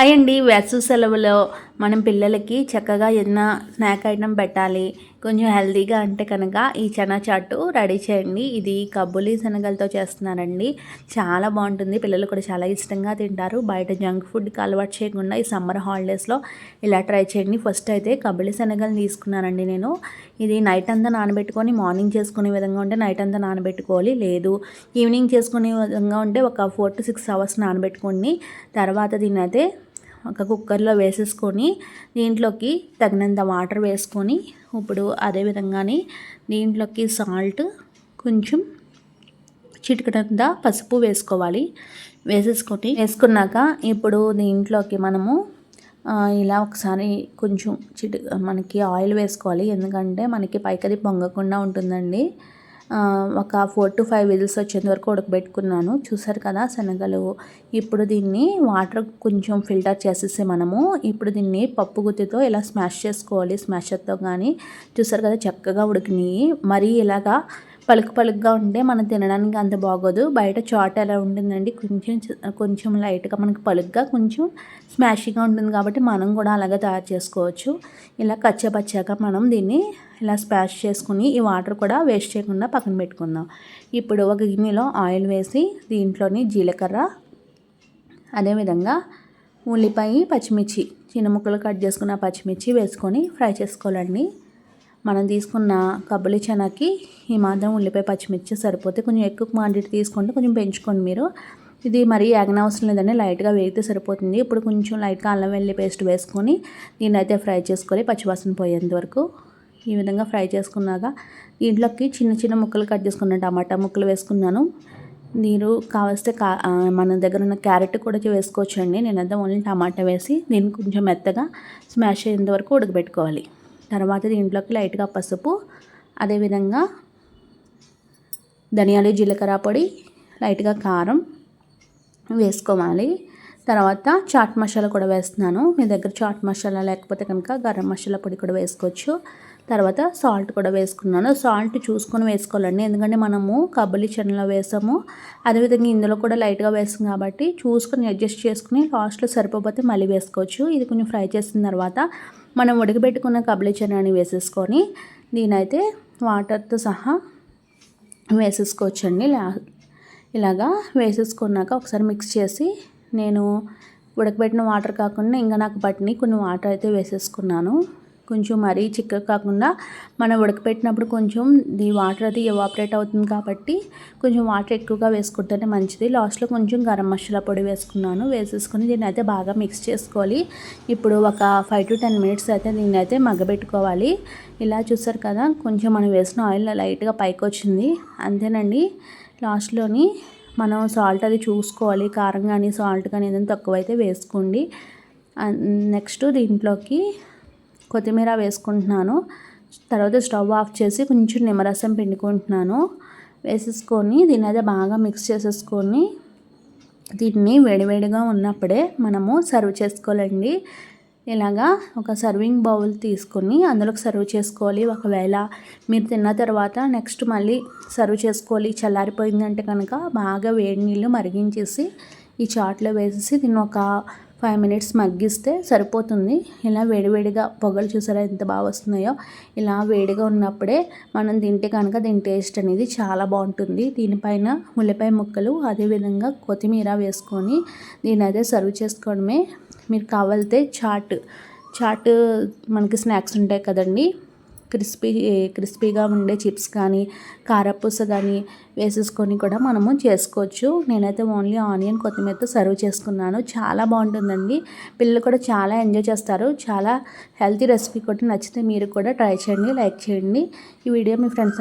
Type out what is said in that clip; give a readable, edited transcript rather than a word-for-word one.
Hi అండి. వేసవి సెలవులో మనం పిల్లలకి చక్కగా ఏదైనా స్నాక్ ఐటమ్ పెట్టాలి, కొంచెం హెల్తీగా అంటే కనుక ఈ చనా చాటు రెడీ చేయండి. ఇది కబ్బులి శనగలతో చేస్తున్నానండి. చాలా బాగుంటుంది. పిల్లలు కూడా చాలా ఇష్టంగా తింటారు. బయట జంక్ ఫుడ్కి అలవాటు చేయకుండా ఈ సమ్మర్ హాలిడేస్లో ఇలా ట్రై చేయండి. ఫస్ట్ అయితే కబ్బులి శనగలు తీసుకున్నానండి నేను. ఇది నైట్ అంతా నానబెట్టుకొని మార్నింగ్ చేసుకునే విధంగా ఉంటే నైట్ అంతా నానబెట్టుకోవాలి. లేదు ఈవినింగ్ చేసుకునే విధంగా ఉంటే ఒక 4 to 6 hours నానబెట్టుకోండి. తర్వాత దీన్ని అయితే ఒక కుక్కర్లో వేసేసుకొని దీంట్లోకి తగినంత వాటర్ వేసుకొని ఇప్పుడు అదేవిధంగానే దీంట్లోకి సాల్ట్ కొంచెం చిటికెడంత పసుపు వేసుకోవాలి. వేసుకున్నాక ఇప్పుడు దీంట్లోకి మనము ఇలా ఒకసారి కొంచెం మనకి ఆయిల్ వేసుకోవాలి. ఎందుకంటే మనకి పైకది పొంగకుండా ఉంటుందండి. ఒక 4 to 5 విజిల్స్ వచ్చేంత వరకు ఉడకబెట్టుకున్నాను. చూసారు కదా శనగలు. ఇప్పుడు దీన్ని వాటర్ కొంచెం ఫిల్టర్ చేసేసి మనము ఇప్పుడు దీన్ని పప్పు గుత్తితో ఇలా స్మాష్ చేసుకోవాలి. స్మాషర్తో కానీ చూసారు కదా చక్కగా ఉడికినాయి. మరీ ఇలాగా పలుకుగా ఉంటే మనం తినడానికి అంత బాగోదు. బయట చాట్ ఎలా ఉంటుందండి, కొంచెం లైట్గా మనకి పలుగ్గా కొంచెం స్మాషింగ్గా ఉంటుంది కాబట్టి మనం కూడా అలాగే తయారు చేసుకోవచ్చు. ఇలా కచ్చాపచ్చాక మనం దీన్ని ఇలా స్మాష్ చేసుకుని ఈ వాటర్ కూడా వేస్ట్ చేయకుండా పక్కన పెట్టుకుందాం. ఇప్పుడు ఒక గిన్నెలో ఆయిల్ వేసి దీంట్లోని జీలకర్ర, అదేవిధంగా ఉల్లిపాయ, పచ్చిమిర్చి చిన్న ముక్కలు కట్ చేసుకున్న పచ్చిమిర్చి వేసుకొని ఫ్రై చేసుకోవాలండి. మనం తీసుకున్న కబ్బులి చనాకి ఈ మాత్రం ఉల్లిపాయ పచ్చిమిర్చి సరిపోతే, కొంచెం ఎక్కువ క్వాంటిటీ తీసుకుంటే కొంచెం పెంచుకోండి మీరు. ఇది మరీ అవసరం లేదండి, లైట్గా వేగితే సరిపోతుంది. ఇప్పుడు కొంచెం లైట్గా అల్లం వెల్లుల్లి పేస్ట్ వేసుకొని దీన్ని అయితే ఫ్రై చేసుకోవాలి పచ్చివాసన పోయేంత వరకు. ఈ విధంగా ఫ్రై చేసుకున్నాక దీంట్లోకి చిన్న ముక్కలు కట్ చేసుకున్న టమాటా ముక్కలు వేసుకున్నాను. మీరు కావలిస్తే మన దగ్గర ఉన్న క్యారెట్ కూడా వేసుకోవచ్చు అండి. నేనైతే ఓన్లీ టమాటా వేసి దీన్ని కొంచెం మెత్తగా స్మాష్ అయ్యేంత వరకు ఉడకబెట్టుకోవాలి. తర్వాత దీంట్లోకి లైట్గా పసుపు, అదేవిధంగా ధనియాలు, జీలకర్ర పొడి, లైట్గా కారం వేసుకోవాలి. తర్వాత చాట్ మసాలా కూడా వేస్తున్నాను. మీ దగ్గర చాట్ మసాలా లేకపోతే కనుక గరం మసాలా పొడి కూడా వేసుకోవచ్చు. తర్వాత సాల్ట్ కూడా వేసుకున్నాను. సాల్ట్ చూసుకొని వేసుకోవాలండి, ఎందుకంటే మనము కబ్బులి చనాలో వేసాము, అదేవిధంగా ఇందులో కూడా లైట్గా వేస్తాం కాబట్టి చూసుకొని అడ్జస్ట్ చేసుకుని లాస్ట్లో సరిపోతే మళ్ళీ వేసుకోవచ్చు. ఇది కొంచెం ఫ్రై చేసిన తర్వాత మనం ఉడకబెట్టుకున్న కబ్బులి చనాని వేసేసుకొని దీనైతే వాటర్తో సహా వేసేసుకోవచ్చండి. ఇలాగా వేసేసుకున్నాక ఒకసారి మిక్స్ చేసి నేను ఉడకబెట్టిన వాటర్ కాకుండా ఇంకా నాకు పట్టిని కొన్ని వాటర్ అయితే వేసేసుకున్నాను. కొంచెం మరీ చిక్కగా కాకుండా మనం ఉడకపెట్టినప్పుడు కొంచెం ఈ వాటర్ అది ఎవాపరేట్ అవుతుంది కాబట్టి కొంచెం వాటర్ ఎక్కువగా వేసుకుంటేనే మంచిది. లాస్ట్లో కొంచెం గరం మసాలా పొడి వేసుకున్నాను. వేసేసుకొని దీన్ని అయితే బాగా మిక్స్ చేసుకోవాలి. ఇప్పుడు ఒక 5 to 10 minutes అయితే దీన్ని అయితే మగ్గబెట్టుకోవాలి. ఇలా చూసారు కదా కొంచెం మనం వేసిన ఆయిల్ లైట్గా పైకి వచ్చింది, అంతేనండి. లాస్ట్లోని మనం సాల్ట్ అది చూసుకోవాలి, కారం కానీ సాల్ట్ కానీ ఏదైనా తక్కువైతే వేసుకోండి. నెక్స్ట్ దీంట్లోకి కొత్తిమీర వేసుకుంటున్నాను. తర్వాత స్టవ్ ఆఫ్ చేసి కొంచెం నిమ్మరసం పిండుకుంటున్నాను. వేసేసుకొని దీన్ని అయితే బాగా మిక్స్ చేసేసుకొని దీన్ని వేడివేడిగా ఉన్నప్పుడే మనము సర్వ్ చేసుకోవాలండి. ఇలాగా ఒక సర్వింగ్ బౌల్ తీసుకొని అందులోకి సర్వ్ చేసుకోవాలి. ఒకవేళ మీరు తిన్న తర్వాత నెక్స్ట్ మళ్ళీ సర్వ్ చేసుకోవాలి, చల్లారిపోయిందంటే కనుక బాగా వేడి నీళ్ళు మరిగించేసి ఈ చాట్లో వేసేసి దీన్ని ఒక 5 minutes మగ్గిస్తే సరిపోతుంది. ఇలా వేడివేడిగా పొగలు చూసారా ఎంత బాగా వస్తున్నాయో. ఇలా వేడిగా ఉన్నప్పుడే మనం తింటే కనుక దీని టేస్ట్ అనేది చాలా బాగుంటుంది. దీనిపైన ఉల్లిపాయ ముక్కలు, అదేవిధంగా కొత్తిమీర వేసుకొని దీన్ని అయితే సర్వ్ చేసుకోవడమే. మీరు కావాలితే చాట్ మనకి స్నాక్స్ ఉంటాయి కదండి, క్రిస్పీగా ఉండే చిప్స్ కానీ కారపూస కానీ వేసేసుకొని కూడా మనము చేసుకోవచ్చు. నేనైతే ఓన్లీ ఆనియన్ కొత్తిమీరతో సర్వ్ చేసుకున్నాను. చాలా బాగుంటుందండి. పిల్లలు కూడా చాలా ఎంజాయ్ చేస్తారు. చాలా హెల్తీ రెసిపీ కూడా. నచ్చితే మీరు కూడా ట్రై చేయండి, లైక్ చేయండి. ఈ వీడియో మీ ఫ్రెండ్స్